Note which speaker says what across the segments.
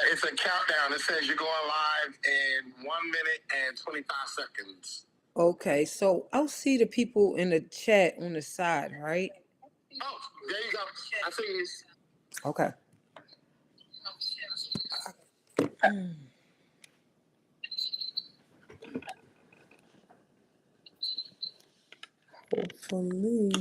Speaker 1: it's a countdown. It says you're going live in 1 minute and 25 seconds.
Speaker 2: Okay, so I'll see the people in the chat on the side, right?
Speaker 1: Oh, there you go. I see you.
Speaker 2: Okay. Hopefully,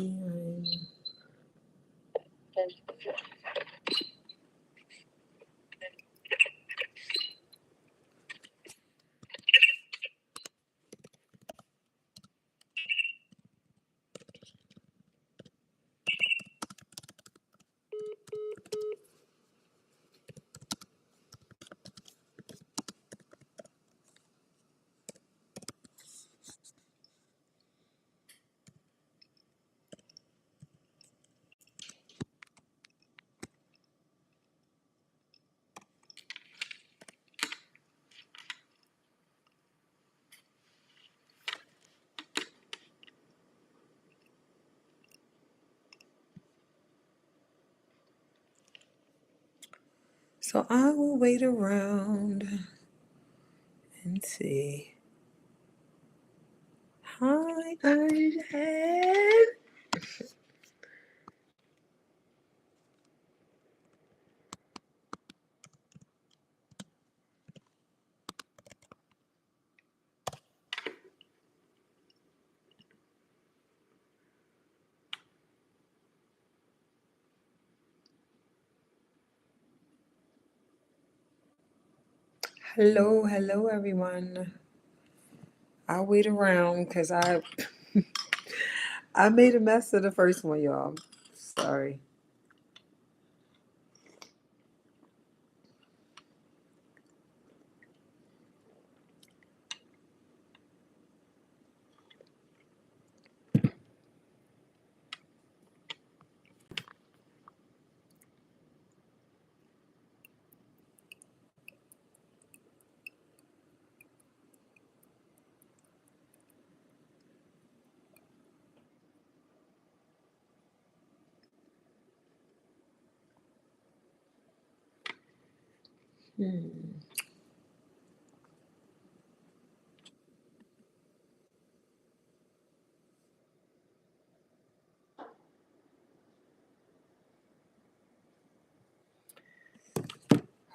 Speaker 2: so I will wait around and see. Hi, Arjen. Hello, everyone. I'll wait around because I made a mess of the first one, y'all. Sorry.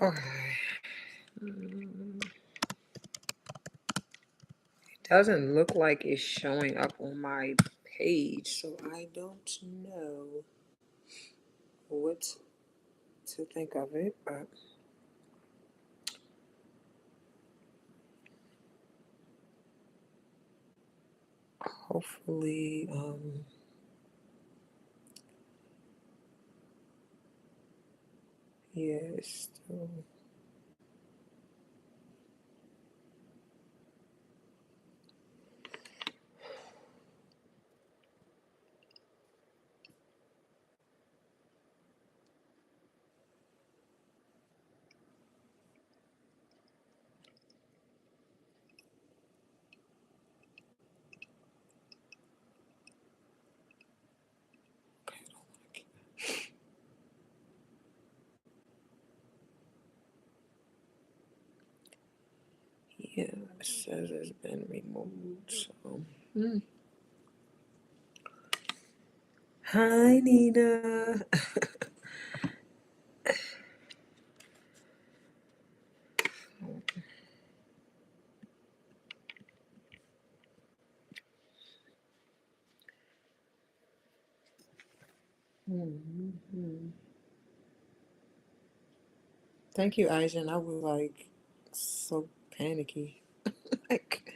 Speaker 2: Okay. It doesn't look like it's showing up on my page, so I don't know what to think of it, but hopefully, yeah, it's still. Yeah, it says it's been removed. So, Hi, Nina. Thank you, Aizen. I was like so panicky. Like,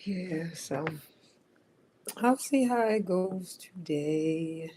Speaker 2: yeah, so I'll see how it goes today.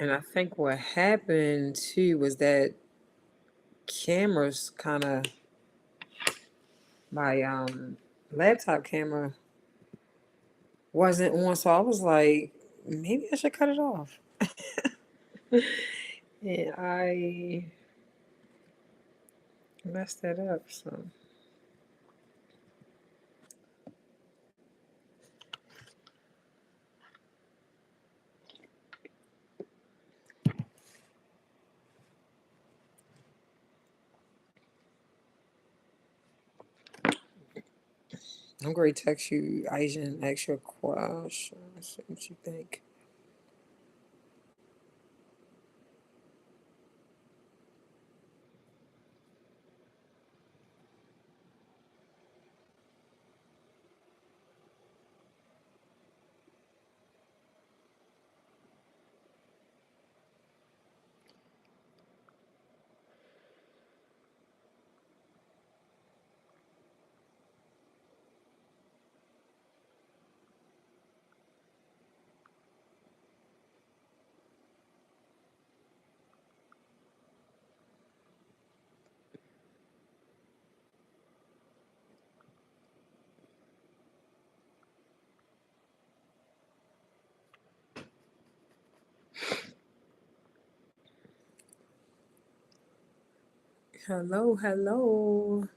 Speaker 2: And I think what happened too was that cameras kind of, my laptop camera wasn't on, so I was like, maybe I should cut it off. And I messed that up, so. I'm going to text you, Asian, ask you a question, see what you think. Hello, hello.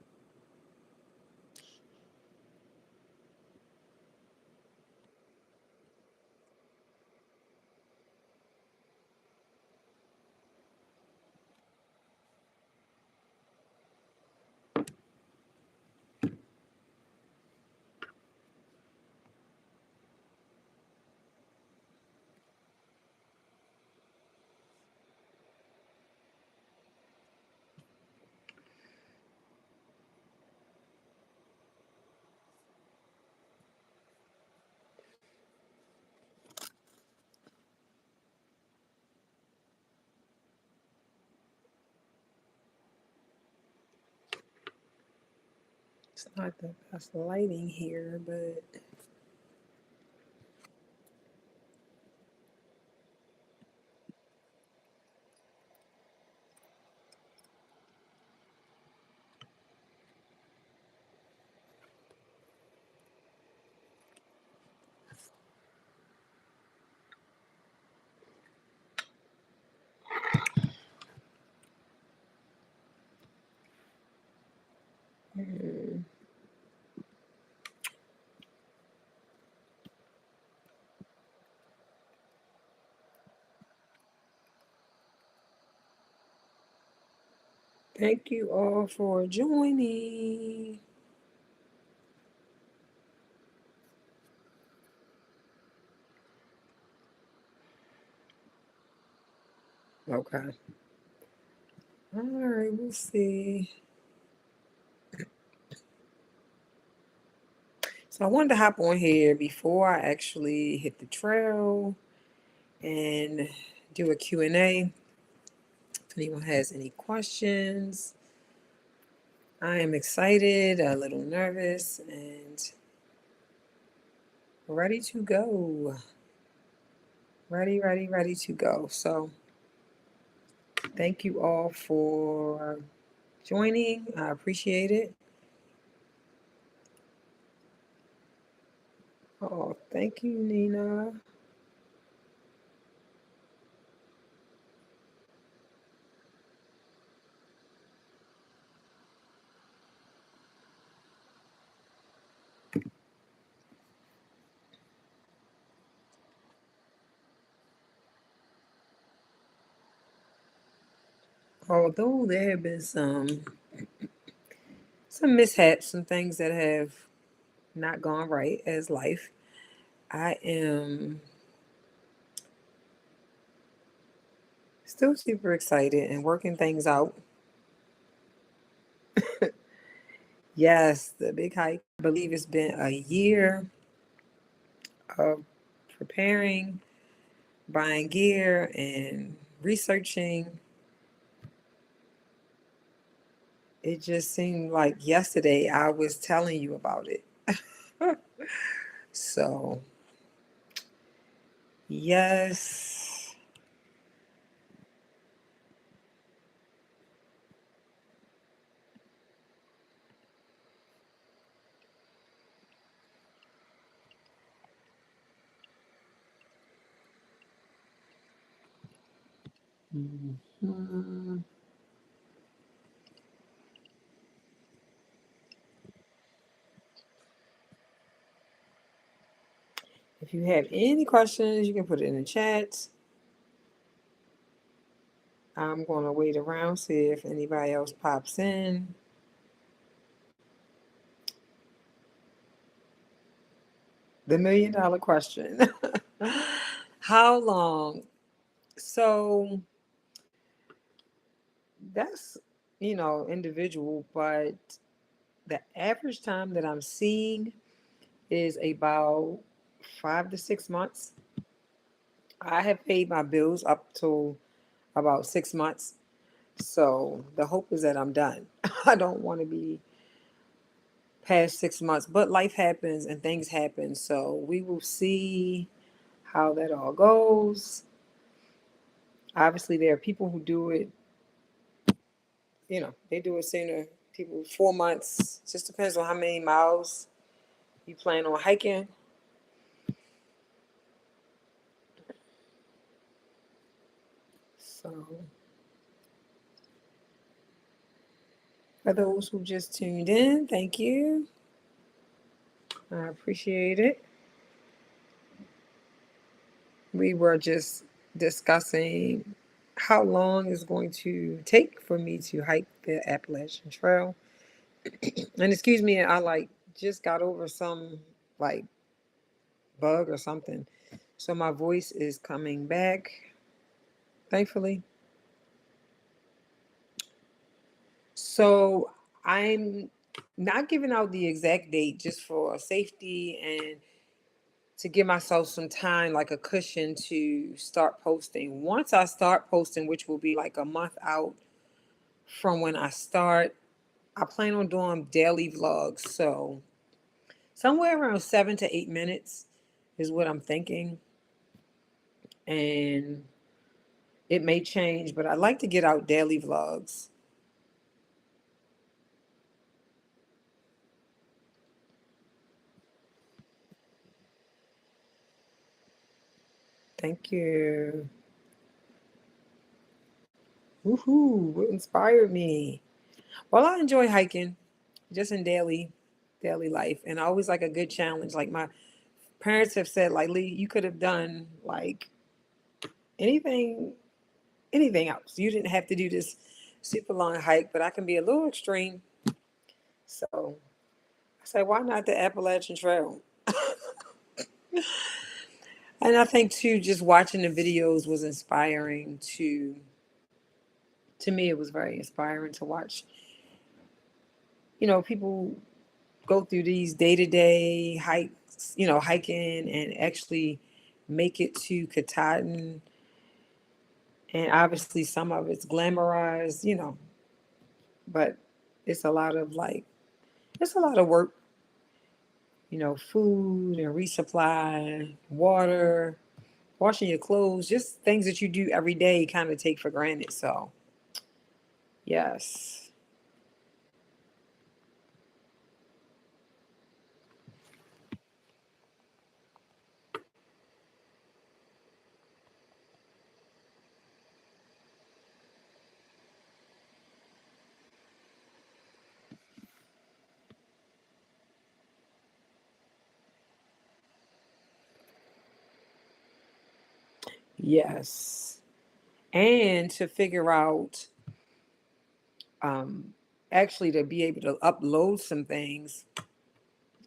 Speaker 2: It's not the best lighting here, but thank you all for joining. Okay. All right, we'll see. So I wanted to hop on here before I actually hit the trail and do a Q&A. If anyone has any questions, I am excited, a little nervous, and ready to go. Ready to go. So thank you all for joining. I appreciate it. Oh, thank you, Nina. Although there have been some mishaps, some things that have not gone right as life, I am still super excited and working things out. Yes, the big hike. I believe it's been a year of preparing, buying gear, and researching. It just seemed like yesterday I was telling you about it. So, yes, Mhm. If you have any questions, you can put it in the chat. I'm going to wait around, see if anybody else pops in. The $1,000,000 question. How long? So that's, individual, but the average time that I'm seeing is about 5 to 6 months. I have paid my bills up to about 6 months. So the hope is that I'm done. I don't want to be past 6 months, but life happens and things happen. So we will see how that all goes. Obviously, there are people who do it, they do it sooner. People, 4 months, just depends on how many miles you plan on hiking. So, for those who just tuned in, thank you. I appreciate it. We were just discussing how long it's going to take for me to hike the Appalachian Trail. And excuse me, I just got over some like bug or something. So my voice is coming back, thankfully. So I'm not giving out the exact date just for safety and to give myself some time, like a cushion to start posting. Once I start posting, which will be like a month out from when I start, I plan on doing daily vlogs. So somewhere around 7 to 8 minutes is what I'm thinking. And it may change, but I like to get out daily vlogs. Thank you. Woohoo! What inspired me? Well, I enjoy hiking, just in daily life, and I always like a good challenge. Like my parents have said, like Lee, you could have done like anything, anything else. You didn't have to do this super long hike, but I can be a little extreme. So I said, why not the Appalachian Trail? And I think too, just watching the videos was inspiring to me. It was very inspiring to watch, people go through these day-to-day hikes, hiking and actually make it to Katahdin. And obviously some of it's glamorized, but it's a lot of it's a lot of work, food and resupply, water, washing your clothes, just things that you do every day kind of take for granted. So, yes. Yes. And to figure out, um, actually to be able to upload some things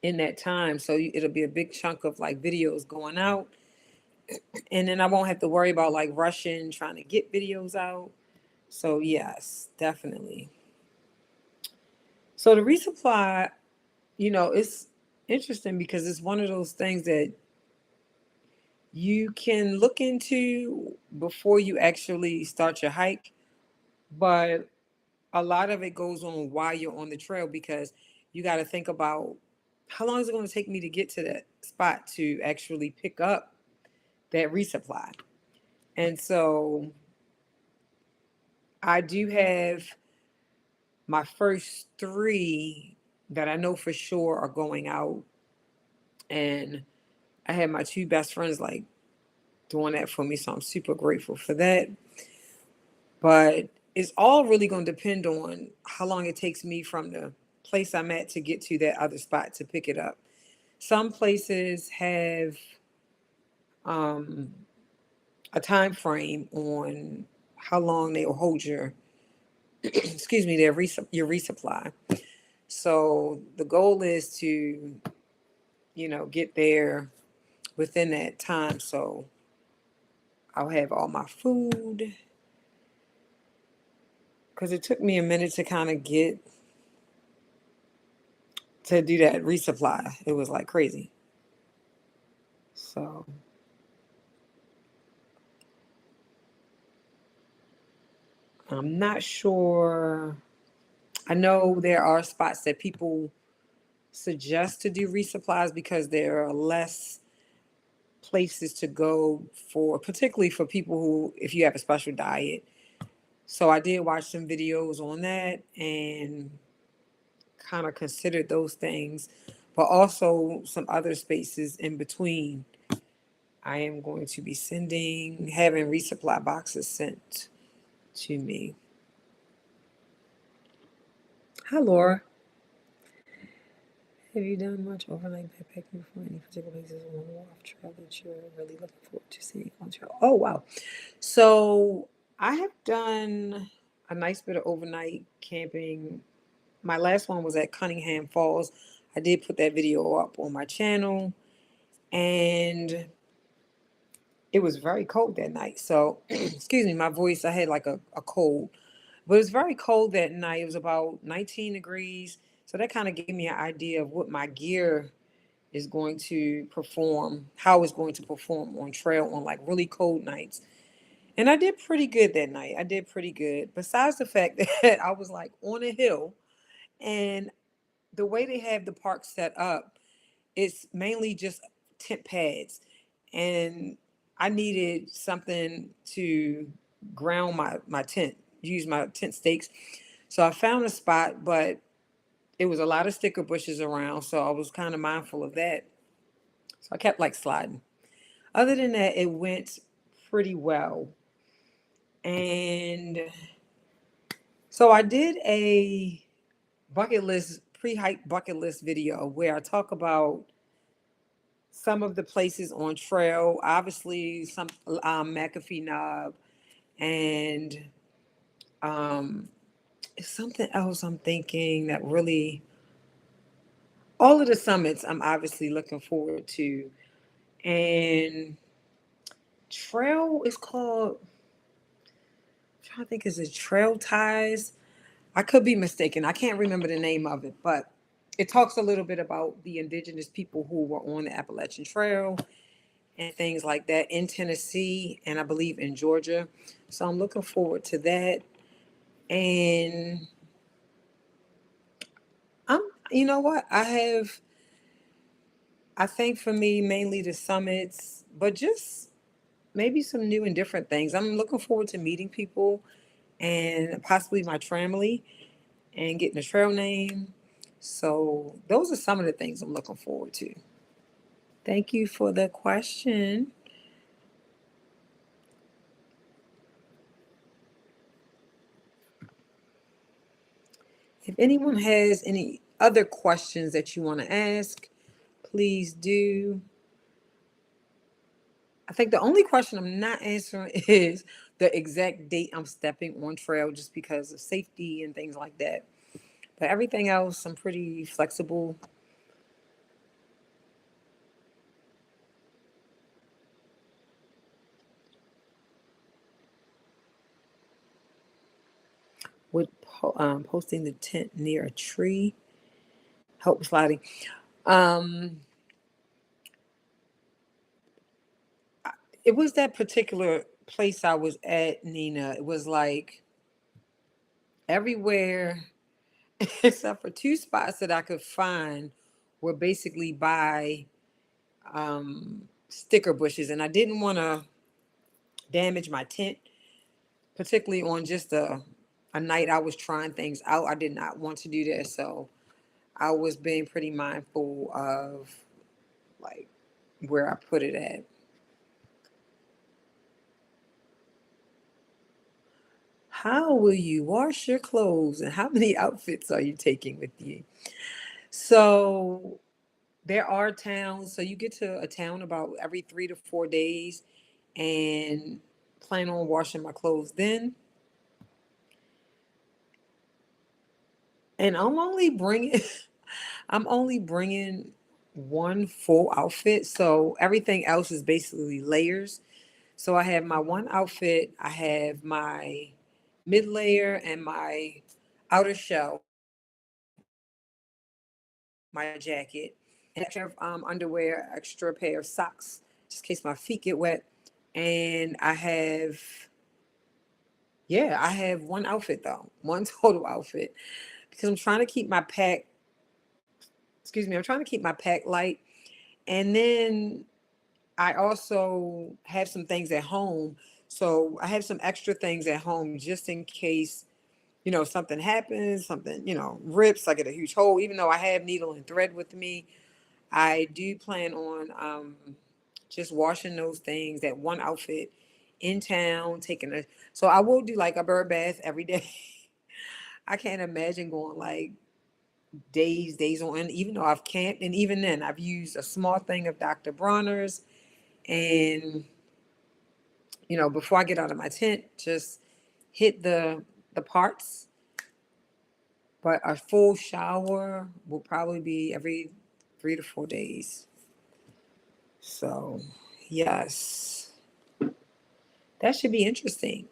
Speaker 2: in that time. So it'll be a big chunk of like videos going out. And then I won't have to worry about like rushing, trying to get videos out. So, yes, definitely. So, the resupply, it's interesting because it's one of those things that you can look into before you actually start your hike. But a lot of it goes on while you're on the trail because you got to think about how long is it going to take me to get to that spot to actually pick up that resupply. And so I do have my first three that I know for sure are going out. And I had my two best friends like doing that for me. So I'm super grateful for that. But it's all really going to depend on how long it takes me from the place I'm at to get to that other spot to pick it up. Some places have a time frame on how long they will hold your excuse me your resupply. So the goal is to get there within that time. So I'll have all my food, because it took me a minute to kind of get to do that resupply. It was like crazy. So I'm not sure. I know there are spots that people suggest to do resupplies because there are less places to go for, particularly for people who, if you have a special diet. So I did watch some videos on that and kind of considered those things, but also some other spaces in between. I am going to be having resupply boxes sent to me. Hi, Laura. Have you done much overnight backpacking for any particular places on the Wharf Trail that you're really looking forward to seeing on trail? Oh, wow. So I have done a nice bit of overnight camping. My last one was at Cunningham Falls. I did put that video up on my channel, and it was very cold that night. So, excuse me, my voice, I had like a cold, but it was very cold that night. It was about 19 degrees. So that kind of gave me an idea of what my gear is going to perform, how it's going to perform on trail on like really cold nights. And I did pretty good that night. I did pretty good. Besides the fact that I was like on a hill, and the way they have the park set up, it's mainly just tent pads. And I needed something to ground my tent, use my tent stakes. So I found a spot, but it was a lot of sticker bushes around. So I was kind of mindful of that. So I kept like sliding. Other than that, it went pretty well. And so I did a pre-hike bucket list video where I talk about some of the places on trail, obviously some McAfee Knob, and um, something else I'm thinking that really, all of the summits I'm obviously looking forward to. And trail is called, I'm trying to think, is it Trail Ties? I could be mistaken. I can't remember the name of it, but it talks a little bit about the indigenous people who were on the Appalachian Trail and things like that in Tennessee and I believe in Georgia. So I'm looking forward to that. And I'm, you know what? I think for me, mainly the summits, but just maybe some new and different things. I'm looking forward to meeting people and possibly my family and getting a trail name. So those are some of the things I'm looking forward to. Thank you for the question. If anyone has any other questions that you want to ask, please do. I think the only question I'm not answering is the exact date I'm stepping on trail just because of safety and things like that. But everything else, I'm pretty flexible. Would posting the tent near a tree help sliding? Um, it was that particular place I was at, Nina. It was like everywhere except for two spots that I could find were basically by sticker bushes, and I didn't want to damage my tent, particularly on just a night I was trying things out. I did not want to do that, so I was being pretty mindful of like where I put it at. How will you wash your clothes and how many outfits are you taking with you? So there are towns, so you get to a town about every 3 to 4 days and plan on washing my clothes then. And I'm only bringing one full outfit, so everything else is basically layers. So I have my one outfit, I have my mid layer and my outer shell, my jacket, and extra underwear, extra pair of socks, just in case my feet get wet. And I have one outfit though, one total outfit, because I'm trying to keep my pack. Excuse me, I'm trying to keep my pack light, and then I also have some things at home. So I have some extra things at home just in case, something happens, something, rips, I get a huge hole. Even though I have needle and thread with me, I do plan on just washing those things, that one outfit in town, so I will do like a bird bath every day. I can't imagine going like days on end, even though I've camped. And even then, I've used a small thing of Dr. Bronner's. And, before I get out of my tent, just hit the parts. But a full shower will probably be every 3 to 4 days. So, yes, that should be interesting.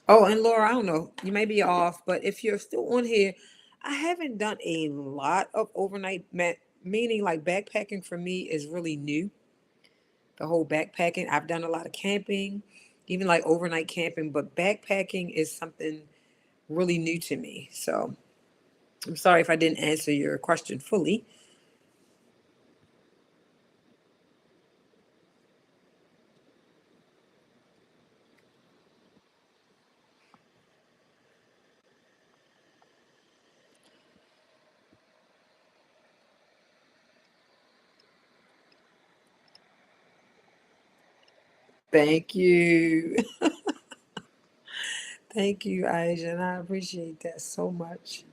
Speaker 2: Oh, and Laura, I don't know, you may be off, but if you're still on here, I haven't done a lot of meaning like backpacking for me is really new. The whole backpacking, I've done a lot of camping, even like overnight camping, but backpacking is something really new to me. So I'm sorry if I didn't answer your question fully. Thank you. Thank you, Aisha, and I appreciate that so much.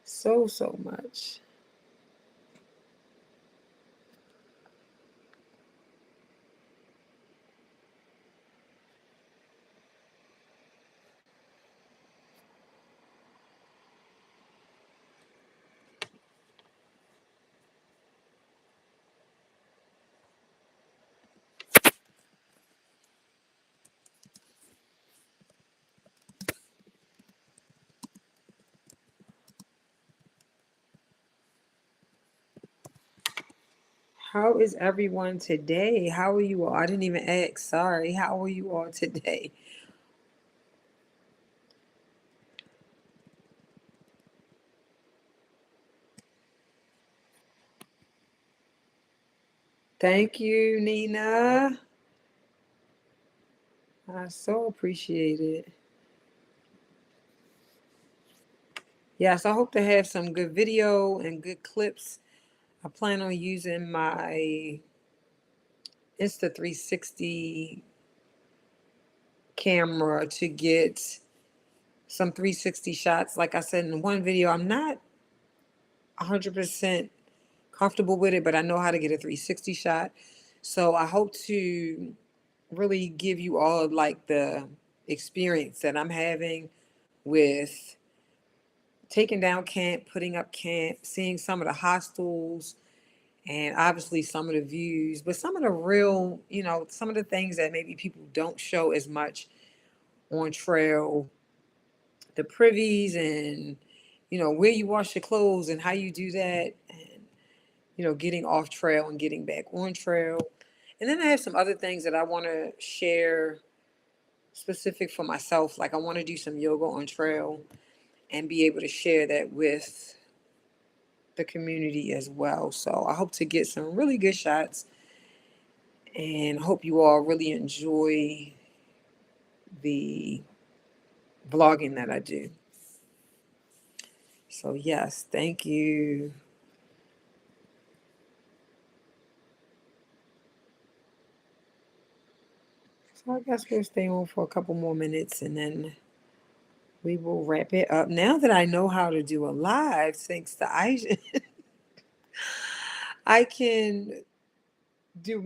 Speaker 2: So, so much. How is everyone today? How are you all? I didn't even ask. Sorry. How are you all today? Thank you, Nina. I so appreciate it. Yes, I hope to have some good video and good clips. I plan on using my Insta360 camera to get some 360 shots. Like I said in one video, I'm not 100% comfortable with it, but I know how to get a 360 shot. So I hope to really give you all like the experience that I'm having with taking down camp, putting up camp, seeing some of the hostels, and obviously some of the views, but some of the real, some of the things that maybe people don't show as much on trail, the privies and, where you wash your clothes and how you do that, and, getting off trail and getting back on trail. And then I have some other things that I want to share specific for myself. Like I want to do some yoga on trail and be able to share that with the community as well. So I hope to get some really good shots and hope you all really enjoy the vlogging that I do. So yes, thank you. So I guess we'll stay on for a couple more minutes and then we will wrap it up. Now that I know how to do a live, thanks to Aisha, I can do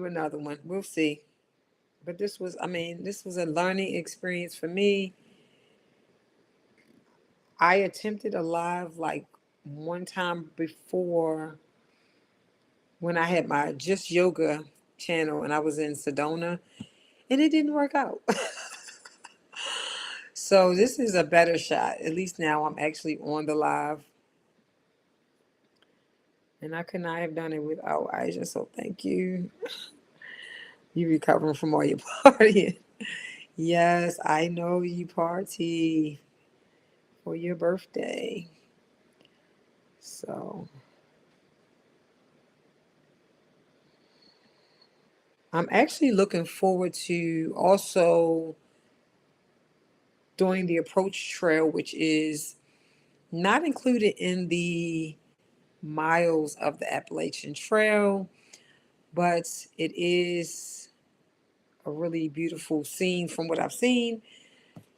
Speaker 2: another one. We'll see. But this was a learning experience for me. I attempted a live like one time before when I had my Just Yoga channel and I was in Sedona and it didn't work out. So this is a better shot. At least now I'm actually on the live. And I could not have done it without Aisha. So thank you. You recovering from all your partying. Yes, I know you party for your birthday. So I'm actually looking forward to also doing the approach trail, which is not included in the miles of the Appalachian Trail, but it is a really beautiful scene from what I've seen.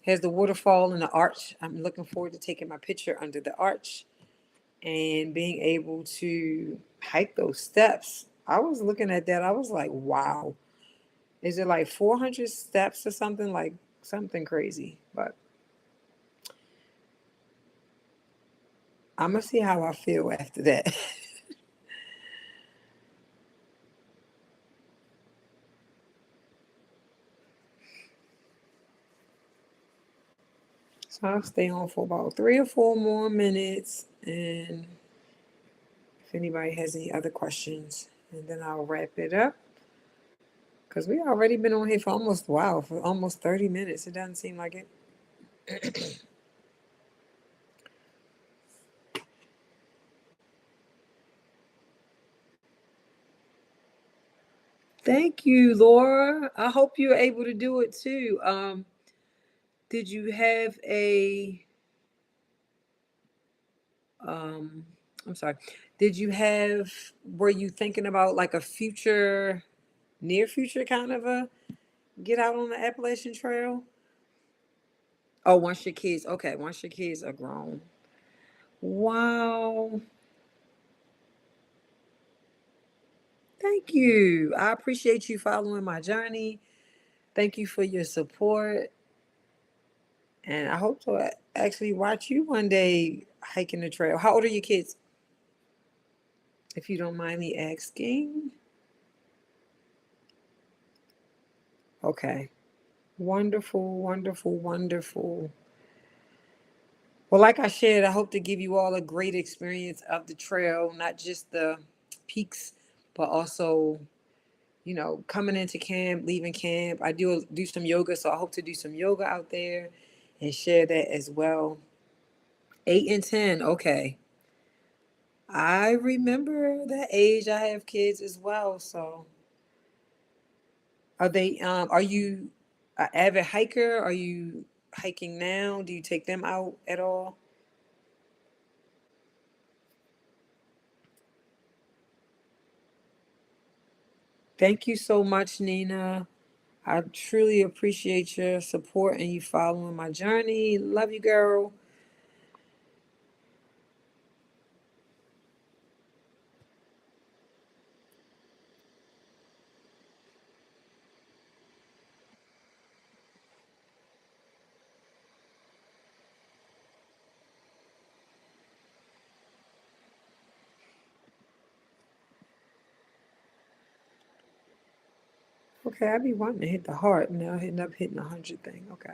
Speaker 2: Has the waterfall and the arch. I'm looking forward to taking my picture under the arch and being able to hike those steps. I was looking at that. I was like, wow. Is it like 400 steps or something? Like something crazy. But I'm going to see how I feel after that. So I'll stay on for about 3 or 4 more minutes. And if anybody has any other questions, and then I'll wrap it up. Because we already been on here for for almost 30 minutes. It doesn't seem like it. Thank you, Laura. I hope you're able to do it too. Did you have a um I'm sorry. Did you have were you thinking about like a future near future kind of a get out on the Appalachian Trail? Oh, once your kids are grown. Wow. Thank you. I appreciate you following my journey. Thank you for your support. And I hope to actually watch you one day hiking the trail. How old are your kids? If you don't mind me asking. Okay. Wonderful, wonderful, wonderful. Well, like I shared, I hope to give you all a great experience of the trail, not just the peaks, but also, coming into camp, leaving camp. I do some yoga, so I hope to do some yoga out there and share that as well. 8 and 10, okay. I remember that age. I have kids as well, so are you an avid hiker? Are you hiking now? Do you take them out at all? Thank you so much, Nina. I truly appreciate your support and you following my journey. Love you, girl. Okay, I be wanting to hit the heart now, hitting 100 thing. Okay.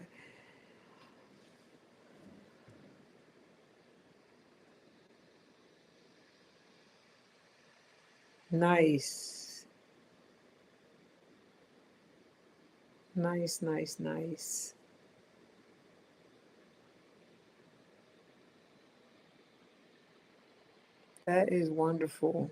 Speaker 2: Nice. Nice, nice, nice. That is wonderful.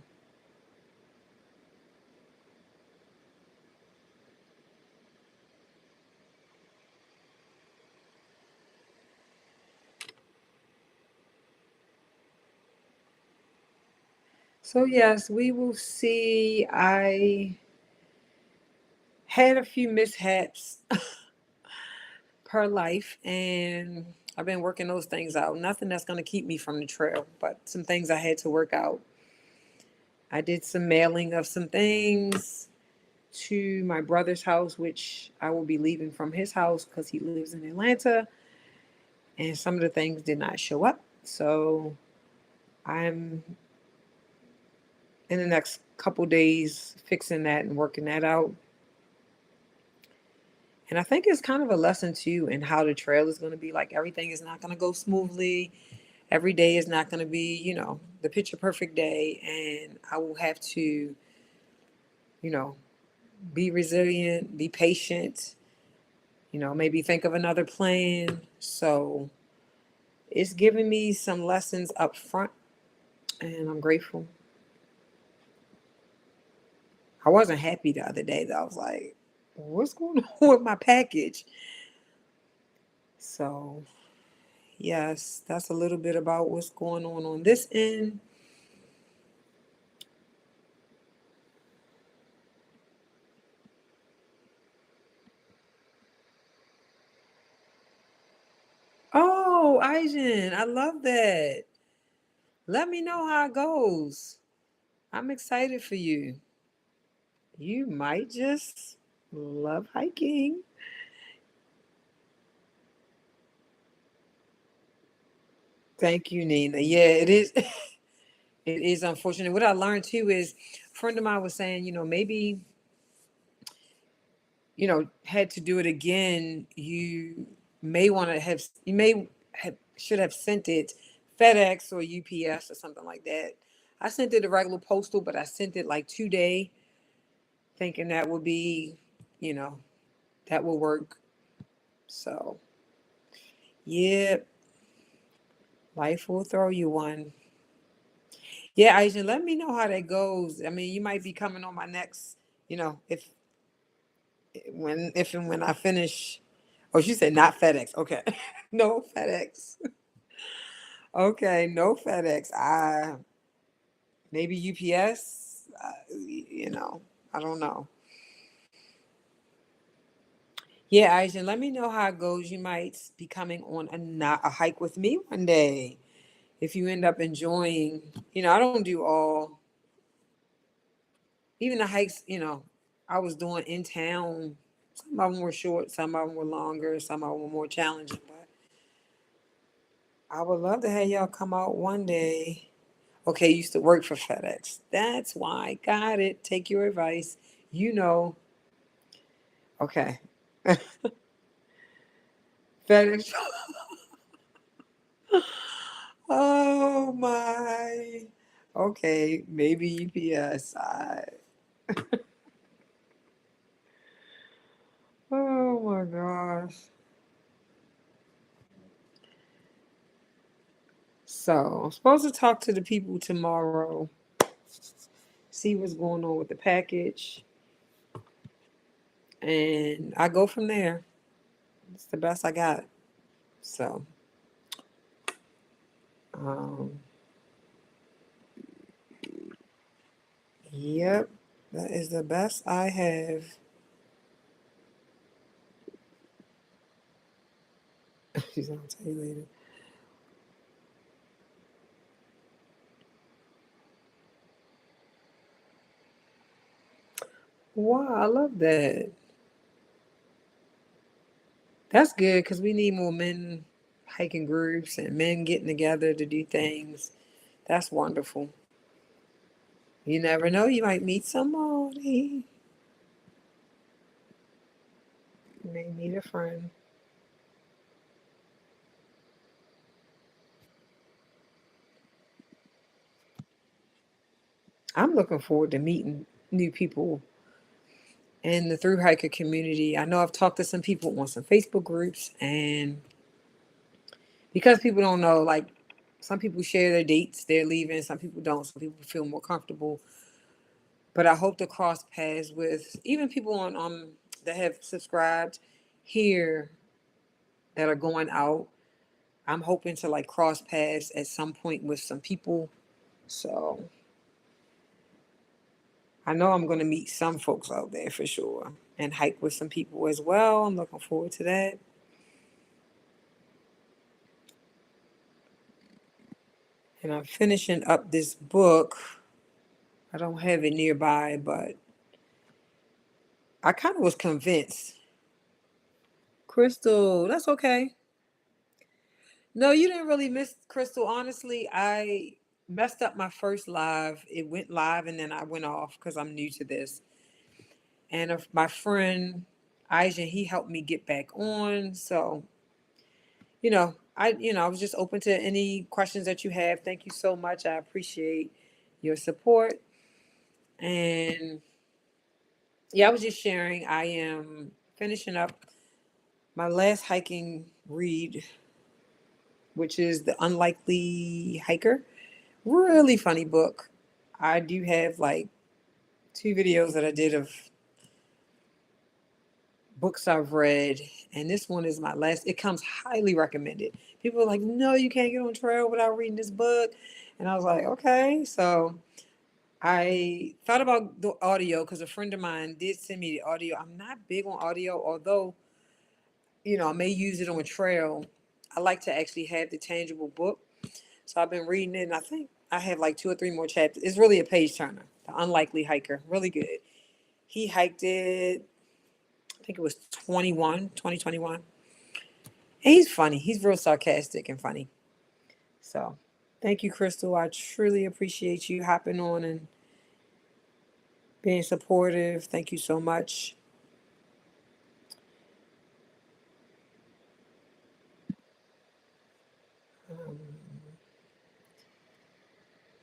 Speaker 2: So yes, we will see. I had a few mishaps per life, and I've been working those things out. Nothing that's going to keep me from the trail, but some things I had to work out. I did some mailing of some things to my brother's house, which I will be leaving from his house because he lives in Atlanta, and some of the things did not show up. So I'm in the next couple days fixing that and working that out. And I think it's kind of a lesson too in how the trail is going to be. Like everything is not going to go smoothly. Every day is not going to be, the picture perfect day. And I will have to, you know, be resilient, be patient, maybe think of another plan. So it's giving me some lessons up front, and I'm grateful. I wasn't happy the other day though. I was like, what's going on with my package? So, yes, that's a little bit about what's going on this end. Oh, Aijen, I love that. Let me know how it goes. I'm excited for you. You might just love hiking. Thank you, Nina. Yeah, it is. It is unfortunate. What I learned too is a friend of mine was saying, maybe, had to do it again. You may have, should have sent it FedEx or UPS or something like that. I sent it a regular postal, but I sent it like 2 day, thinking that would be, you know, that will work. So, yeah, life will throw you one. Yeah, Asian, let me know how that goes. I mean, you might be coming on my next, if and when I finish. Oh, she said not FedEx. Okay. No FedEx. Okay, no FedEx. Maybe UPS. I don't know. Yeah, Asian, let me know how it goes. You might be coming on a hike with me one day. If you end up enjoying, I don't do all, even the hikes, I was doing in town. Some of them were short, some of them were longer, some of them were more challenging. But I would love to have y'all come out one day. Okay, you used to work for FedEx. That's why. Got it. Take your advice. You know. Okay. FedEx. Oh my. Okay, maybe UPS. Oh my gosh. So I'm supposed to talk to the people tomorrow, see what's going on with the package, and I go from there. It's the best I got. So, um, yep, that is the best I have. She's gonna tell you later. Wow, I love that. That's good because we need more men hiking groups and men getting together to do things. That's wonderful. You never know, you might meet somebody. You may meet a friend. I'm looking forward to meeting new people in the through hiker community. I know I've talked to some people on some Facebook groups, and because people don't know, like some people share their dates, they're leaving, some people don't, some people feel more comfortable. But I hope to cross paths with even people on that have subscribed here that are going out. I'm hoping to like cross paths at some point with some people. So I know I'm gonna meet some folks out there for sure. and hike with some people as well. I'm looking forward to that. And I'm finishing up this book. I don't have it nearby, but I kind of was convinced. Crystal, that's okay. No, you didn't really miss Crystal. Honestly, I messed up my first live. It went live and then I went off because I'm new to this. And my friend Aisha, he helped me get back on. So, I was just open to any questions that you have. Thank you so much. I appreciate your support. And yeah, I was just sharing. I am finishing up my last hiking read, which is The Unlikely Hiker. Really funny book. I do have like 2 videos that I did of books I've read, and this one is my last. It comes highly recommended. People are like, no, you can't get on trail without reading this book. And I was like, okay. So I thought about the audio because a friend of mine did send me the audio. I'm not big on audio, although, I may use it on trail. I like to actually have the tangible book. So I've been reading it, and I think I have like 2 or 3 more chapters. It's really a page turner. The Unlikely Hiker. Really good. He hiked it, I think it was 2021. And he's funny. He's real sarcastic and funny. So thank you, Crystal. I truly appreciate you hopping on and being supportive. Thank you so much. Um,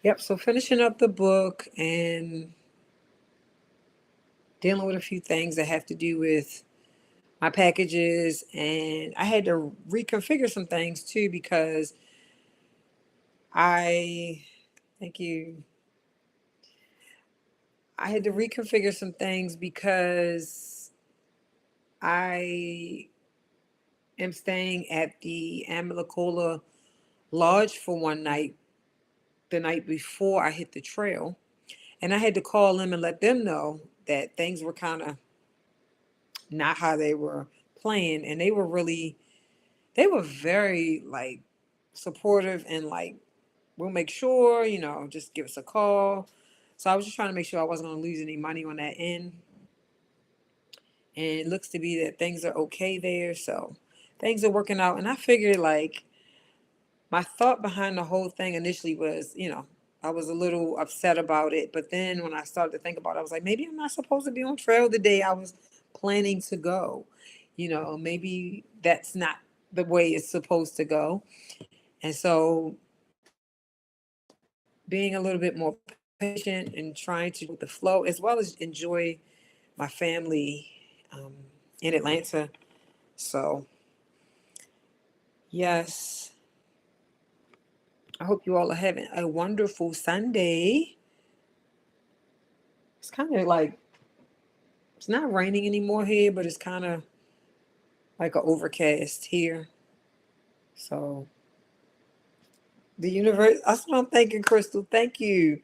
Speaker 2: yep. So finishing up the book and dealing with a few things that have to do with my packages. And I had to reconfigure some things too because I, thank you. I had to reconfigure some things because I am staying at the Amalacola Lodge for one night, the night before I hit the trail. And I had to call them and let them know that things were kind of not how they were playing. And they were very like supportive and like, we'll make sure, just give us a call. So I was just trying to make sure I wasn't going to lose any money on that end. And it looks to be that things are okay there. So things are working out. And I figured like my thought behind the whole thing initially was, I was a little upset about it. But then when I started to think about it, I was like, maybe I'm not supposed to be on trail the day I was planning to go. Maybe that's not the way it's supposed to go. And so being a little bit more patient and trying to the flow as well as enjoy my family um, in Atlanta. So, yes, I hope you all are having a wonderful Sunday. It's kind of like, it's not raining anymore here, but it's kind of like an overcast here. So, the universe, that's what I'm thinking, Crystal. Thank you.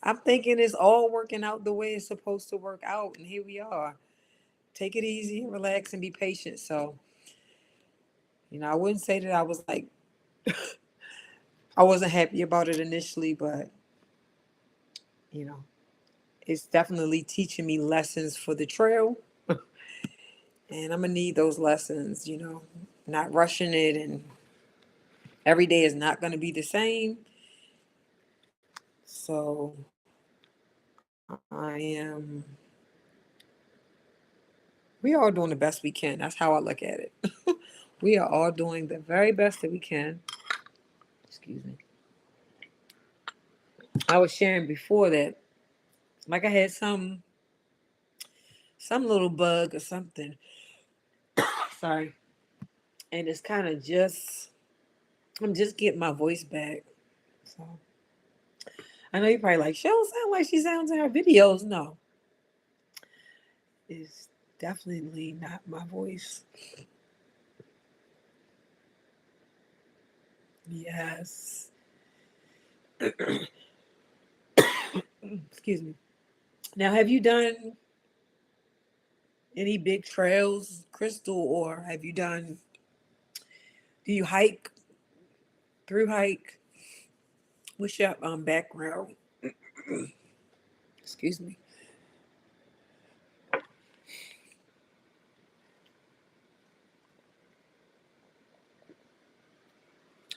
Speaker 2: I'm thinking it's all working out the way it's supposed to work out. And here we are. Take it easy and relax and be patient. So, I wouldn't say that I was like, I wasn't happy about it initially, but, you know, it's definitely teaching me lessons for the trail. And I'm going to need those lessons, not rushing it. And every day is not going to be the same. So I am, we are all doing the best we can. That's how I look at it. We are all doing the very best that we can. Excuse me. I was sharing before that, like I had some little bug or something. Sorry. And it's kind of I'm just getting my voice back. So I know you're probably like, she don't sound like she sounds in her videos. No, it's definitely not my voice. Yes. Excuse me. Now, have you done Any big trails, Crystal, or do you hike, through hike? What's your background? Excuse me.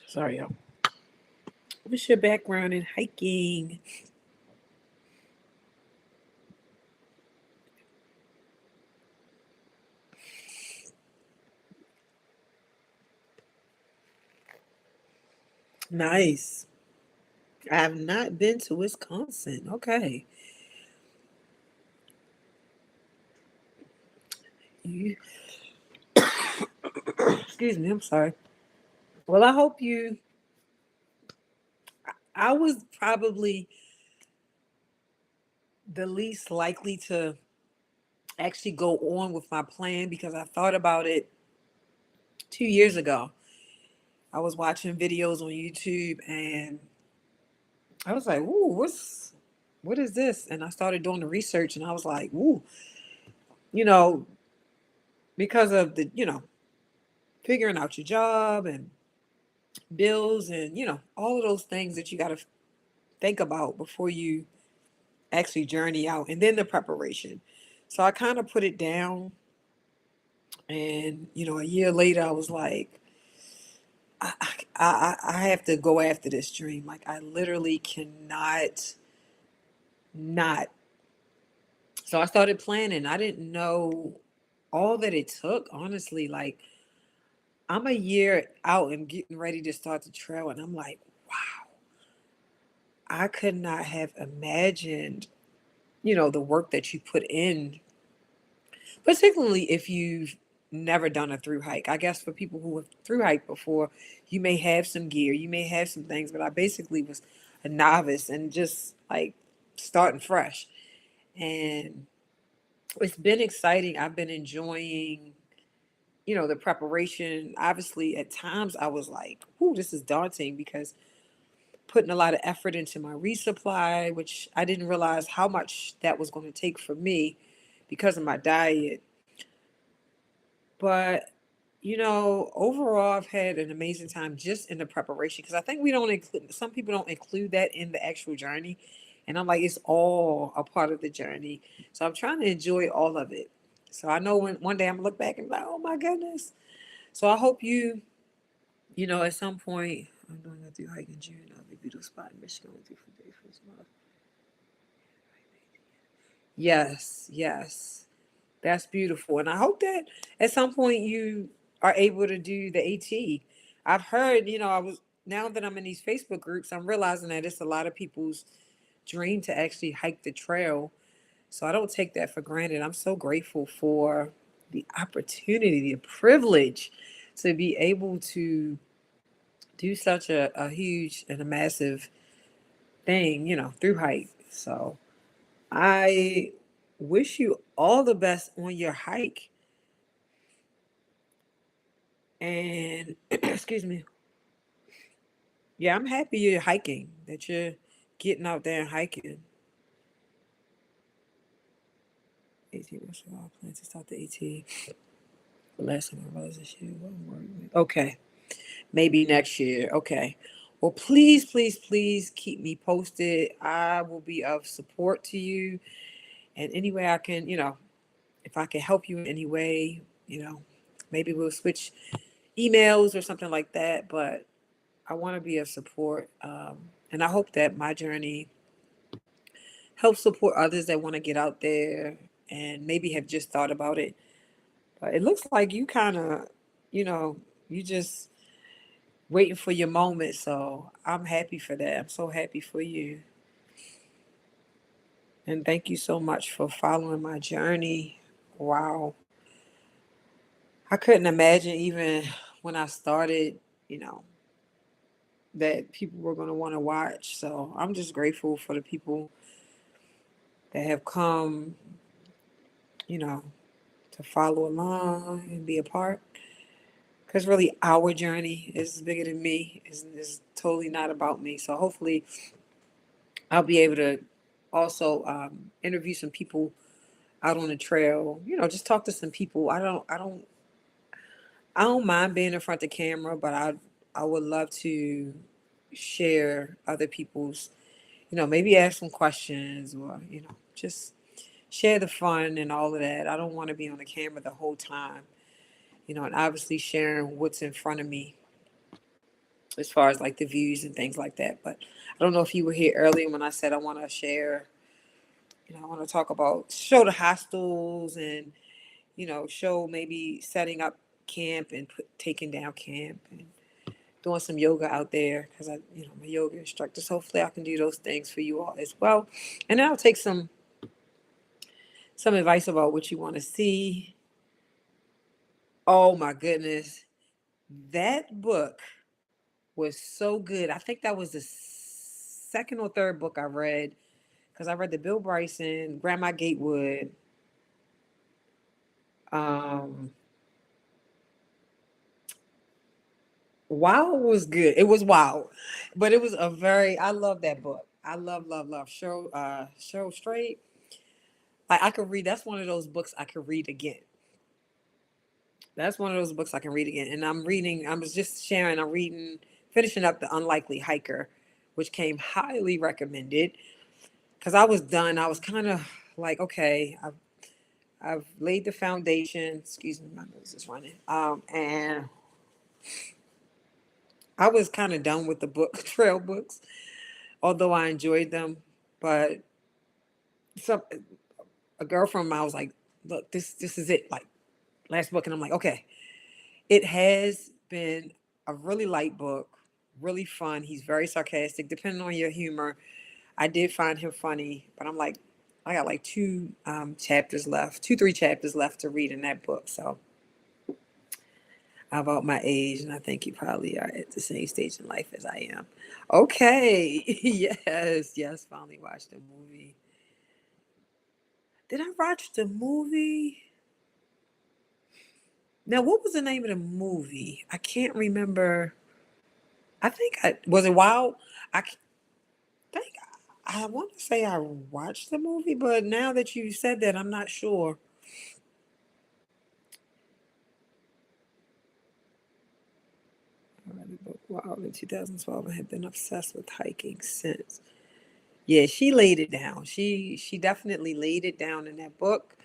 Speaker 2: Sorry, y'all. What's your background in hiking? Nice. I have not been to Wisconsin. Okay. You, excuse me. I'm sorry. Well, I hope you. I was probably the least likely to actually go on with my plan because I thought about it 2 years ago. I was watching videos on YouTube and I was like, "Ooh, what is this?" And I started doing the research and I was like, "Ooh, you know, because of the, figuring out your job and bills and, all of those things that you got to think about before you actually journey out and then the preparation." So I kind of put it down and, a year later I was like, I have to go after this dream. Like I literally cannot not. So I started planning. I didn't know all that it took, honestly. Like I'm a year out and getting ready to start the trail, and I'm like, wow, I could not have imagined, the work that you put in, particularly if you've never done a through hike. I guess for people who have through hiked before, you may have some gear, you may have some things, but I basically was a novice and just like starting fresh. And it's been exciting. I've been enjoying, the preparation. Obviously, at times I was like, "Ooh, this is daunting," because putting a lot of effort into my resupply, which I didn't realize how much that was going to take for me because of my diet. But, overall, I've had an amazing time just in the preparation because I think we don't include, some people don't include that in the actual journey. And I'm like, it's all a part of the journey. So I'm trying to enjoy all of it. So I know when one day I'm gonna look back and be like, oh my goodness. So I hope you, at some point, I'm going to do hike in June. I'll be beautiful spot in Michigan with you for day first month. Yes, yes. That's beautiful. And I hope that at some point you are able to do the AT. I've heard, now that I'm in these Facebook groups, I'm realizing that it's a lot of people's dream to actually hike the trail. So I don't take that for granted. I'm so grateful for the opportunity, the privilege to be able to do such a huge and a massive thing, through hike. So I wish you all the best on your hike. And excuse me. Yeah, I'm happy you're hiking, that you're getting out there and hiking. 18 months ago, I plan to start the AT. The last time I was this year. Okay. Maybe next year. Okay. Well, please, please, please keep me posted. I will be of support to you. And any way I can, if I can help you in any way, maybe we'll switch emails or something like that. But I want to be of support. And I hope that my journey helps support others that want to get out there and maybe have just thought about it. But it looks like you kind of, you just waiting for your moment. So I'm happy for that. I'm so happy for you. And thank you so much for following my journey. Wow. I couldn't imagine even when I started, you know, that people were going to want to watch. So I'm just grateful for the people that have come, you know, to follow along and be a part. Because really, our journey is bigger than me. Is totally not about me. So hopefully, I'll be able to also interview some people out on the trail, just talk to some people. I don't mind being in front of the camera, but I would love to share other people's, maybe ask some questions, or, just share the fun and all of that. I don't want to be on the camera the whole time, and obviously sharing what's in front of me as far as like the views and things like that. But I don't know if you were here earlier when I said I want to share, I want to talk about, show the hostels, and, show maybe setting up camp and taking down camp, and doing some yoga out there, because I'm a yoga instructor. So hopefully I can do those things for you all as well. And then I'll take some advice about what you want to see. Oh my goodness. That book was so good. I think that was the second or third book I read, because I read the Bill Bryson, Grandma Gatewood. Um, Wow was good. It was wow, but it was I love that book. I love Cheryl Straight. Like, I could read. That's one of those books I could read again. That's one of those books I can read again. And I was just sharing. I'm reading, finishing up The Unlikely Hiker, which came highly recommended, because I was done. I was kind of like, okay, I've laid the foundation. Excuse me, my nose is running. And I was kind of done with the book trail books, although I enjoyed them. But some a girlfriend of mine was like, "Look, this is it. Like, last book," and I'm like, "Okay." It has been a really light book, really fun. He's very sarcastic, depending on your humor. I did find him funny, but I'm like, I got like three chapters left to read in that book. So I'm about my age, and I think you probably are at the same stage in life as I am. Okay, yes, finally watched the movie. Did I watch the movie? Now, what was the name of the movie? I can't remember. I think I was it Wild. Think I want to say I watched the movie, but now that you said that, I'm not sure. I read the book Wild in 2012 and have been obsessed with hiking since. Yeah, she laid it down. She definitely laid it down in that book.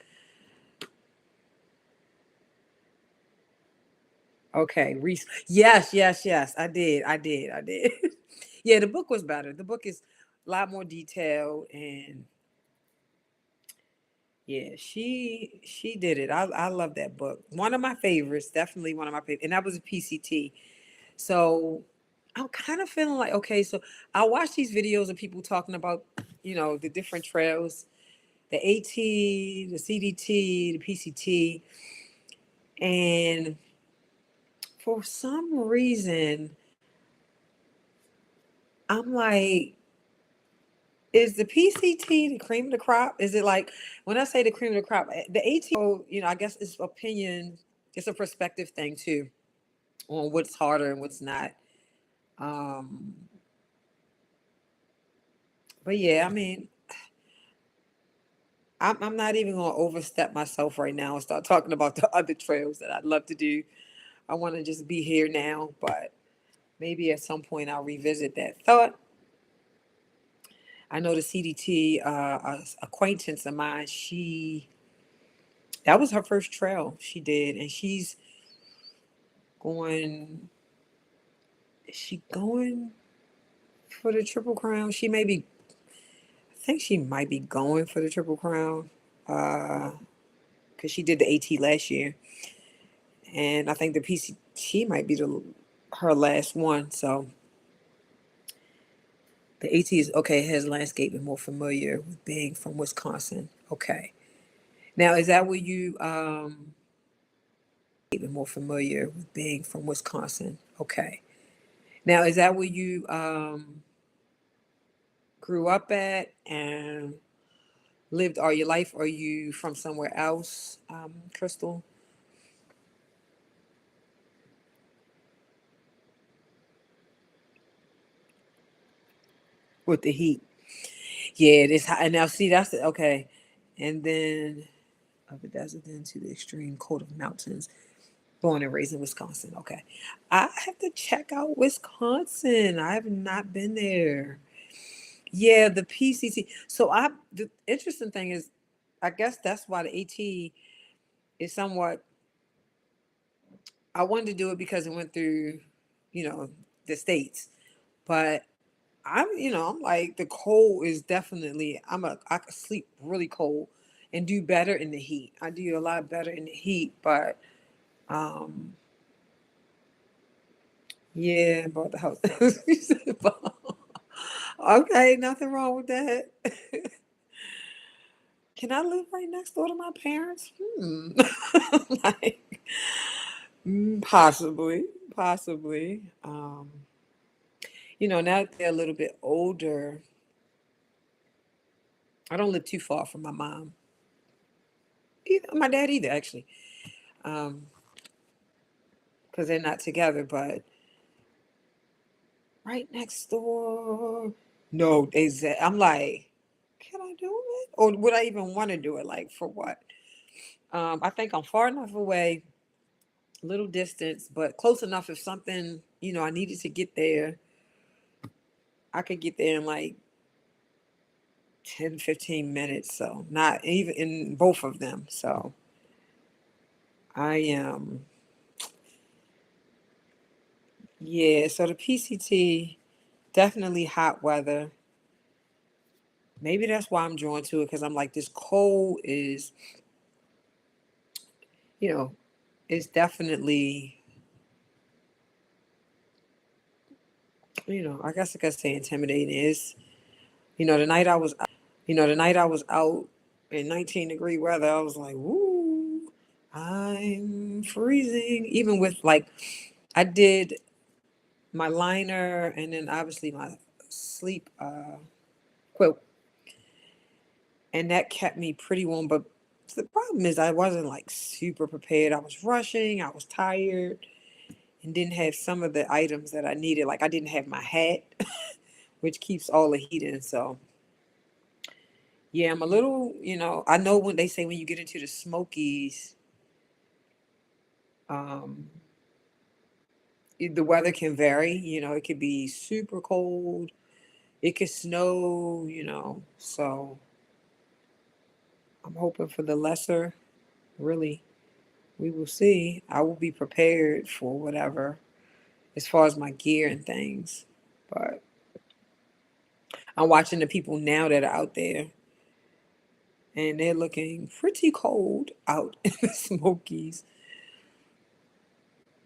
Speaker 2: Okay, Reese. Yes. I did. Yeah, the book was better. The book is a lot more detailed, and yeah, she did it. I love that book. One of my favorites, definitely one of my favorites, and that was a PCT. So I'm kind of feeling like, okay, so I watch these videos of people talking about, the different trails, the AT, the CDT, the PCT, and for some reason, I'm like, is the PCT the cream of the crop? Is it like, when I say the cream of the crop, the AT, I guess it's opinion, it's a perspective thing too on what's harder and what's not. Um, but yeah, I mean, I'm not even going to overstep myself right now and start talking about the other trails that I'd love to do. I want to just be here now, but maybe at some point I'll revisit that thought. I know the CDT, acquaintance of mine, that was her first trail she did, and going, is she going for the Triple Crown? I think she might be going for the Triple Crown, because she did the AT last year, and I think the PCT might be her last one. So the AT is okay. Has landscape and more familiar with being from Wisconsin. Okay. Now, is that where you more familiar with being from Wisconsin? Okay. Now, is that where you grew up at and lived all your life? Or are you from somewhere else, Crystal? With the heat. Yeah, this hot. And now, see, that's okay. And then of the desert than to the extreme cold of mountains. Born and raised in Wisconsin. Okay. I have to check out Wisconsin. I have not been there. Yeah, the PCT. So the interesting thing is, I guess that's why the AT is somewhat, I wanted to do it because it went through, the states. But I'm like, the cold is definitely, I could sleep really cold and do better in the heat. I do a lot better in the heat, but um yeah, bought the house. Okay, nothing wrong with that. Can I live right next door to my parents? Like, possibly, possibly. Now that they're a little bit older, I don't live too far from my mom, either, my dad either, actually, because they're not together. But right next door, no, I'm like, can I do it, or would I even want to do it? Like, for what? I think I'm far enough away, little distance, but close enough. If something, I needed to get there, I could get there in like 10, 15 minutes. So not even in both of them. So I am, yeah. So the PCT, definitely hot weather. Maybe that's why I'm drawn to it, because I'm like, this cold is, you know, it's definitely, I guess I could say intimidating. Is, the night I was, out in 19-degree weather, I was like, woo, I'm freezing. Even with like, I did my liner and then obviously my sleep quilt, and that kept me pretty warm. But the problem is I wasn't like super prepared. I was rushing, I was tired, and didn't have some of the items that I needed. Like, I didn't have my hat, which keeps all the heat in. So yeah, I'm a little, I know when they say when you get into the Smokies, um, the weather can vary. It could be super cold, it could snow, so I'm hoping for the lesser, really. We will see. I will be prepared for whatever as far as my gear and things. But I'm watching the people now that are out there, and they're looking pretty cold out in the Smokies.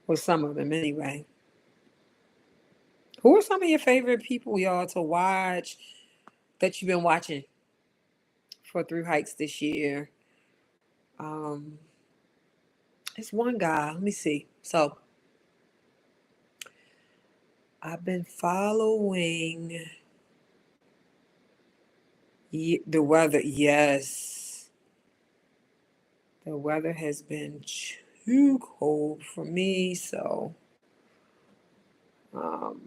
Speaker 2: Or some of them, anyway. Who are some of your favorite people, y'all, to watch that you've been watching for Through Hikes this year? Um, it's one guy. Let me see. So I've been following the weather. Yes, the weather has been too cold for me. So, um,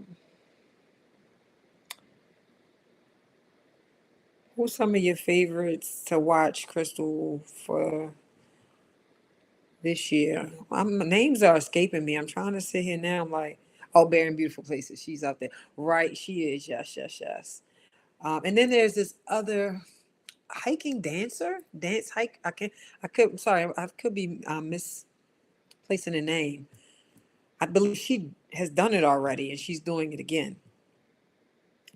Speaker 2: who's some of your favorites to watch, Crystal, for this year? Names are escaping me. I'm trying to sit here now. I'm like, oh, Bare and Beautiful Places. She's out there. Right, she is. Yes, yes, yes. And then there's this other hiking dancer, dance hike. I could, I'm sorry, I could be misplacing the name. I believe she has done it already and she's doing it again.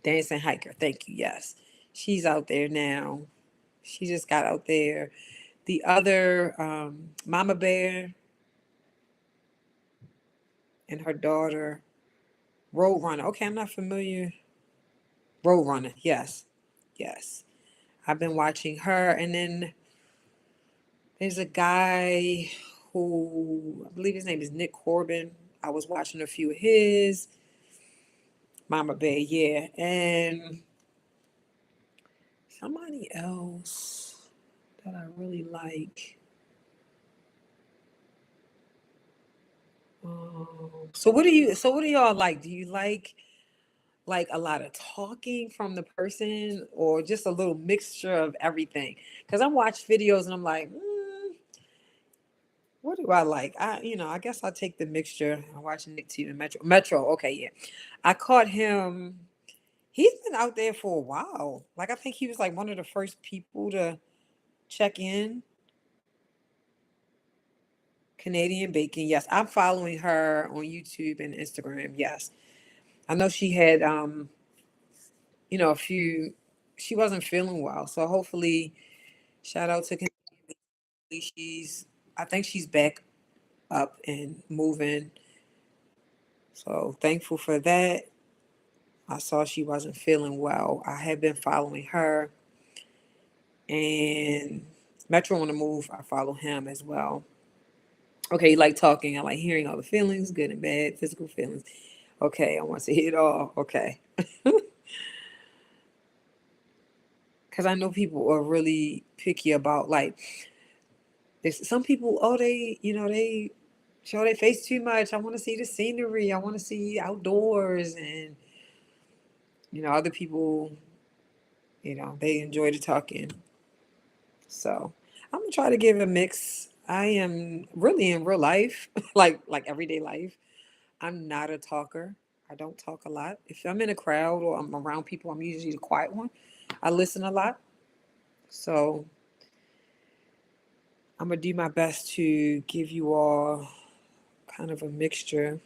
Speaker 2: Dancing hiker. Thank you. Yes. She's out there now. She just got out there. The other, Mama Bear and her daughter, Roadrunner. Okay, I'm not familiar. Roadrunner. Yes. Yes. I've been watching her. And then there's a guy who, I believe his name is Nick Corbin. I was watching a few of his. Mama Bay, yeah. And somebody else that I really like. So what do y'all like? Do you like a lot of talking from the person, or just a little mixture of everything? Because I watch videos and I'm like, What do I like? I guess I take the mixture. I'm watching Nick T and Metro. Metro, okay, yeah. I caught him. He's been out there for a while. Like I think he was like one of the first people to check in. Canadian Bacon. Yes, I'm following her on YouTube and Instagram. Yes. I know she had a few she wasn't feeling well. So hopefully shout out to she's I think she's back up and moving. So thankful for that. I saw she wasn't feeling well. I have been following her and Metro on the Move. I follow him as well. Okay, you like talking. I like hearing all the feelings, good and bad, physical feelings. Okay, I want to hear it all. Okay. Because I know people are really picky about, like, there's some people, oh, they show their face too much. I want to see the scenery. I want to see outdoors. And, other people, they enjoy the talking. So I'm gonna try to give a mix. I am really in real life, like everyday life. I'm not a talker. I don't talk a lot. If I'm in a crowd or I'm around people, I'm usually the quiet one. I listen a lot. So I'm gonna do my best to give you all kind of a mixture.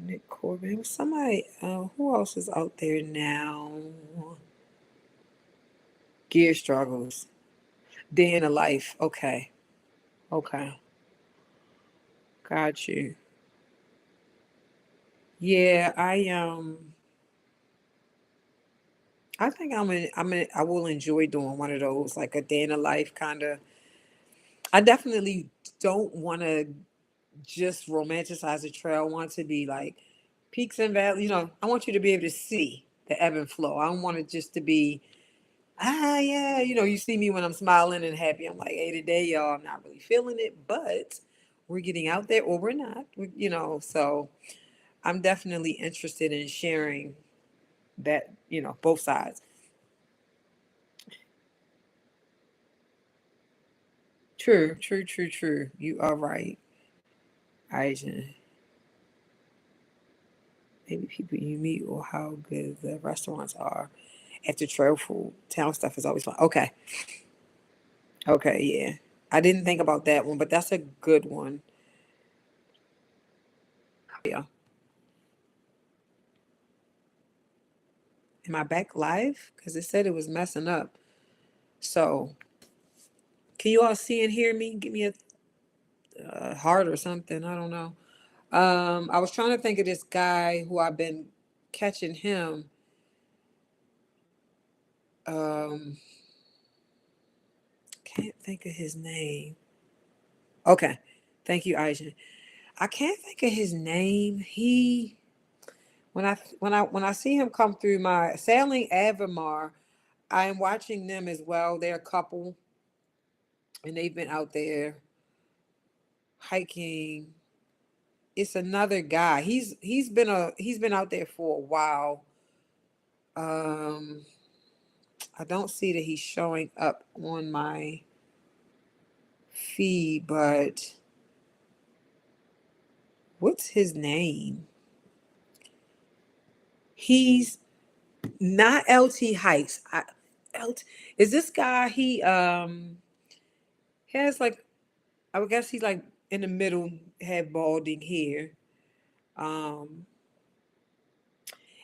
Speaker 2: Nick Corbin, somebody. Who else is out there now? Gear struggles. Day in a life. Okay. Okay. Got you. Yeah, I think I will enjoy doing one of those, like a day in a life kind of. I definitely don't want to just romanticize the trail. I want to be like peaks and valleys. I want you to be able to see the ebb and flow. I don't want it just to be, yeah, you see me when I'm smiling and happy. I'm like, hey, today, y'all, I'm not really feeling it, but we're getting out there or we're not, so I'm definitely interested in sharing that, both sides. True, true, true, true. You are right, Asian. Maybe people you meet or how good the restaurants are. After trail food, town stuff is always fun. Okay, okay, yeah. I didn't think about that one, but that's a good one. Yeah. Am I back live? Because it said it was messing up. So, can you all see and hear me? Give me a heart or something. I don't know. I was trying to think of this guy who I've been catching him. Um, can't think of his name. Okay, thank you, Aisha. I can't think of his name. When I see him come through my sailing Avamar, I am watching them as well. They're a couple, and they've been out there hiking. It's another guy. He's been out there for a while. Um, I don't see that he's showing up on my feed, but what's his name? He's not LT Hikes. LT, is this guy? He has like, I would guess he's like in the middle, had balding hair. Um,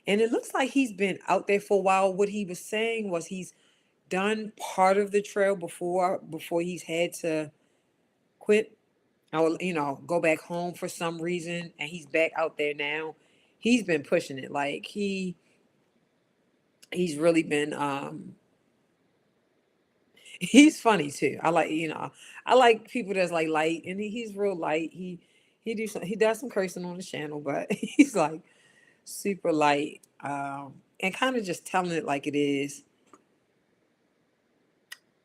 Speaker 2: and it looks like he's been out there for a while. What he was saying was he's done part of the trail before he's had to quit or go back home for some reason, and he's back out there now. He's been pushing it. Like he's really been he's funny too. I like people that's like light, and he's real light. He does some cursing on the channel, but he's like super light, and kind of just telling it like it is.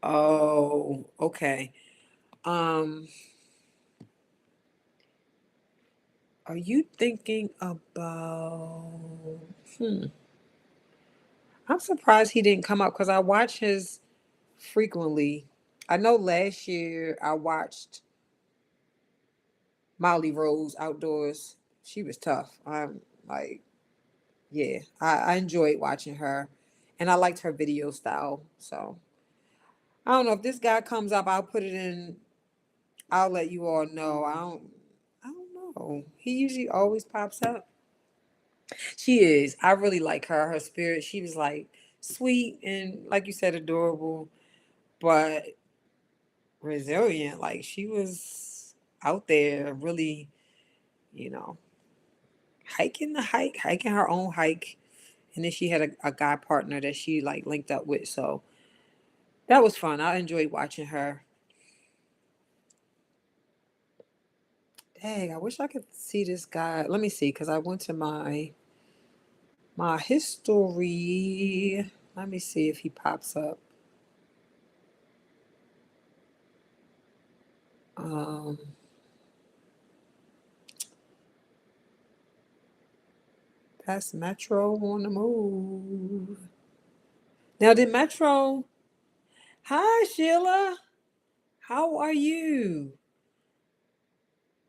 Speaker 2: Oh, okay. Um, are you thinking about? Hmm. I'm surprised he didn't come up because I watch his frequently. I know last year I watched Molly Rose outdoors. She was tough. I'm like, yeah, I enjoyed watching her, and I liked her video style. So I don't know if this guy comes up, I'll put it in. I'll let you all know. I don't know. He usually always pops up. She is. I really like her. Her spirit. She was like sweet and, like you said, adorable, but resilient. Like she was out there, really, you know, hiking her own hike, and then she had a guy partner that she like linked up with. So that was fun. I enjoyed watching her. Dang, I wish I could see this guy. Let me see, because I went to my history. Let me see if he pops up. Um, that's Metro on the move. Now, did Metro? Hi, Sheila. How are you?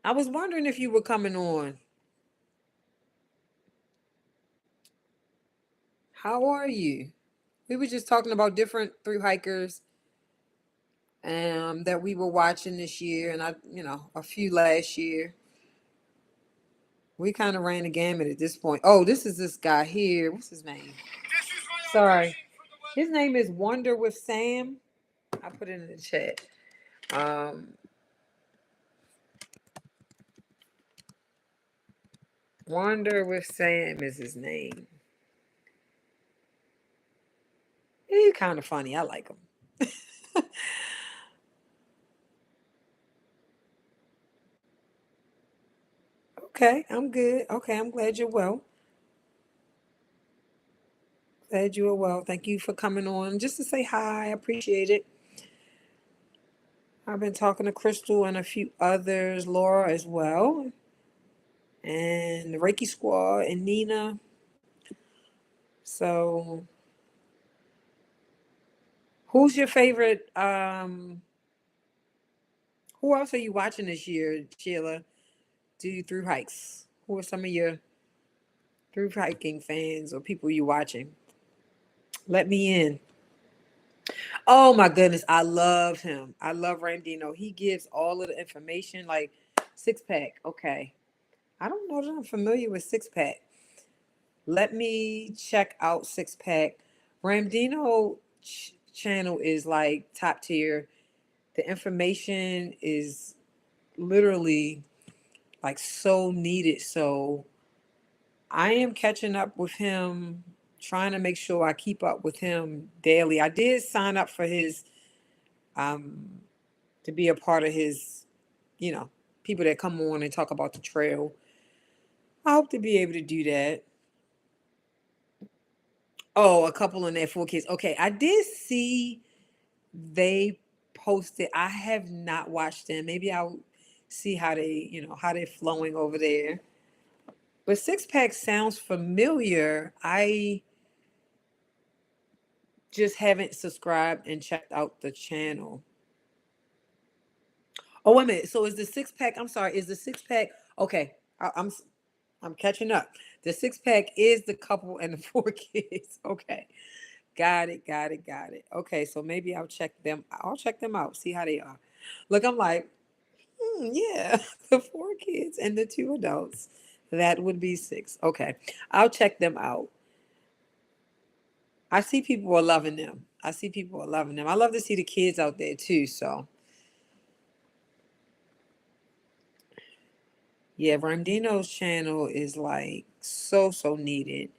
Speaker 2: I was wondering if you were coming on. How are you? We were just talking about different through hikers that we were watching this year, and a few last year. We kind of ran the gamut at this point. Oh, this is this guy here. What's his name? Sorry. His name is Wonder with Sam. I put it in the chat. Um, Wonder with Sam is his name. He's kind of funny. I like him. Okay, I'm good. Okay, I'm glad you're well. Glad you are well. Thank you for coming on just to say hi. I appreciate it. I've been talking to Crystal and a few others, Laura as well, and the Reiki Squad and Nina. So, who's your favorite? Who else are you watching this year, Sheila? Do through hikes? Who are some of your through hiking fans or people you watching? Let me in. Oh my goodness, I love him. I love Randino. He gives all of the information, like six pack. Okay, I don't know that I'm familiar with six pack. Let me check out six pack. Ramdino channel is like top tier. The information is literally like so needed. So I am catching up with him, trying to make sure I keep up with him daily. I did sign up for his um to be a part of his, you know, people that come on and talk about the trail. I hope to be able to do that. Oh, a couple in their 4 kids. Okay, I did see they posted. I have not watched them. Maybe I'll see how how they're flowing over there. But six pack sounds familiar. I just haven't subscribed and checked out the channel. Oh, wait a minute. So is the six pack? I'm sorry. Is the six pack? Okay, I'm catching up. The six pack is the couple and the 4 kids. Okay, got it. Got it. Got it. Okay, so maybe I'll check them. I'll check them out. See how they are. Look, I'm like, yeah, the 4 kids and the 2 adults. That would be six. Okay, I'll check them out. I see people are loving them. I see people are loving them. I love to see the kids out there too. So yeah, Randino's channel is like so needed.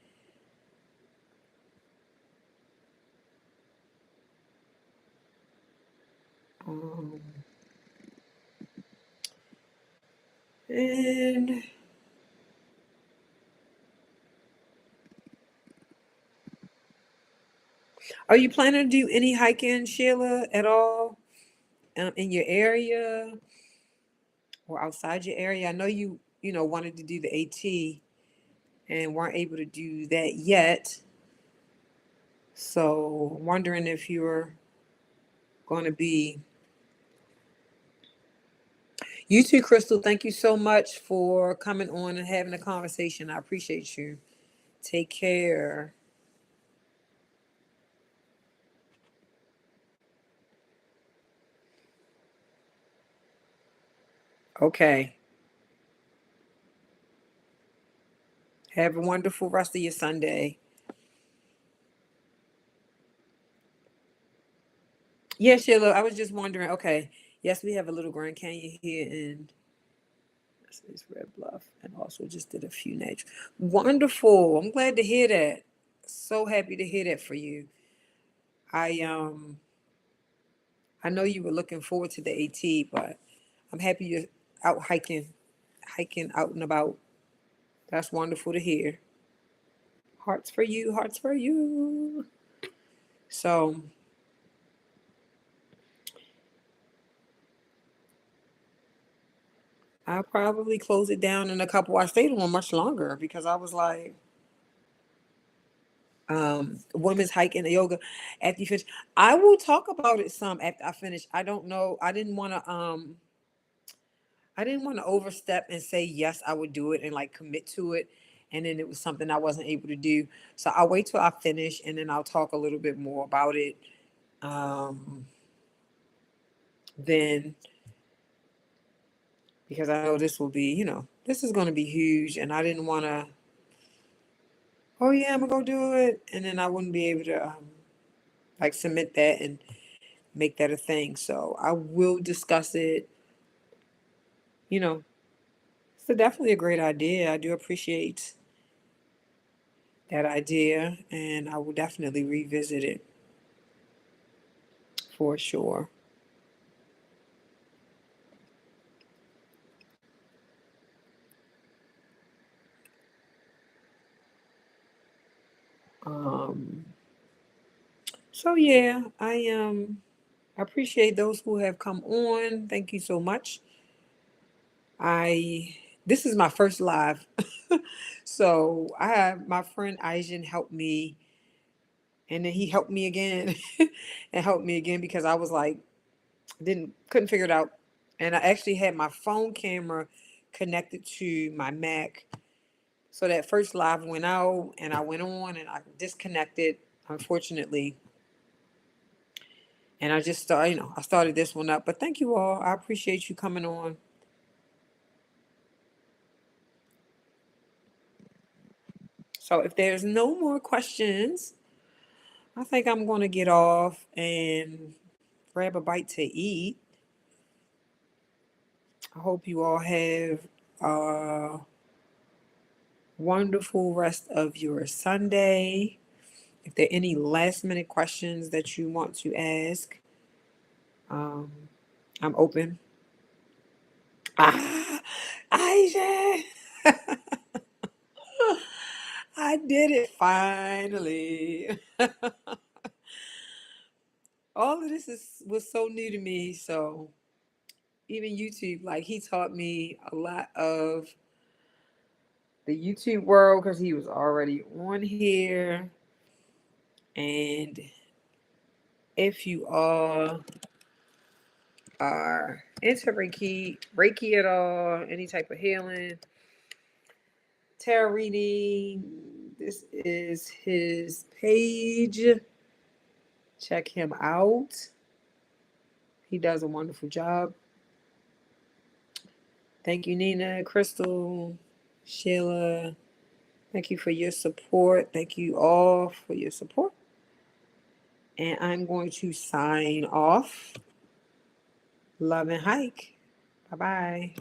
Speaker 2: Um, and are you planning to do any hiking, Sheila, at all in your area or outside your area? I know you wanted to do the AT and weren't able to do that yet. So I'm wondering if you're going to be. You too, Crystal. Thank you so much for coming on and having a conversation. I appreciate you. Take care. Okay. Have a wonderful rest of your Sunday. Yeah, Sheila, I was just wondering. Okay. Yes, we have a little Grand Canyon here in it's Red Bluff, and also just did a few nature. Wonderful. I'm glad to hear that. So happy to hear that for you. I I know you were looking forward to the AT, but I'm happy you're out hiking out and about. That's wonderful to hear. Hearts for you, hearts for you. So I'll probably close it down in a couple. I stayed on much longer because I was like, women's hike and the yoga after you finish. I will talk about it some after I finish. I don't know. I didn't want to overstep and say yes, I would do it and like commit to it. And then it was something I wasn't able to do. So I'll wait till I finish and then I'll talk a little bit more about it. Um, then because I know this will be, this is going to be huge. And I didn't want to, oh yeah, I'm gonna go do it. And then I wouldn't be able to like submit that and make that a thing. So I will discuss it. You know, it's definitely a great idea. I do appreciate that idea, and I will definitely revisit it for sure. Um, so yeah, I appreciate those who have come on. Thank you so much. I This is my first live, so I have my friend Aijen help me, and then he helped me again, and helped me again because I was like didn't couldn't figure it out, and I actually had my phone camera connected to my Mac. So that first live went out and I went on and I disconnected, unfortunately. And I just started, I started this one up. But thank you all. I appreciate you coming on. So if there's no more questions, I think I'm going to get off and grab a bite to eat. I hope you all have a wonderful rest of your Sunday. If there are any last minute questions that you want to ask, um, I'm open. Ah, Aisha, I did it finally. All of this was so new to me. So even YouTube, like he taught me a lot of the YouTube world because he was already on here. And if you all are into Reiki at all, any type of healing, tarot reading, this is his page. Check him out. He does a wonderful job. Thank you, Nina, Crystal, Sheila. Thank you for your support. Thank you all for your support. And I'm going to sign off. Love and hike. Bye bye.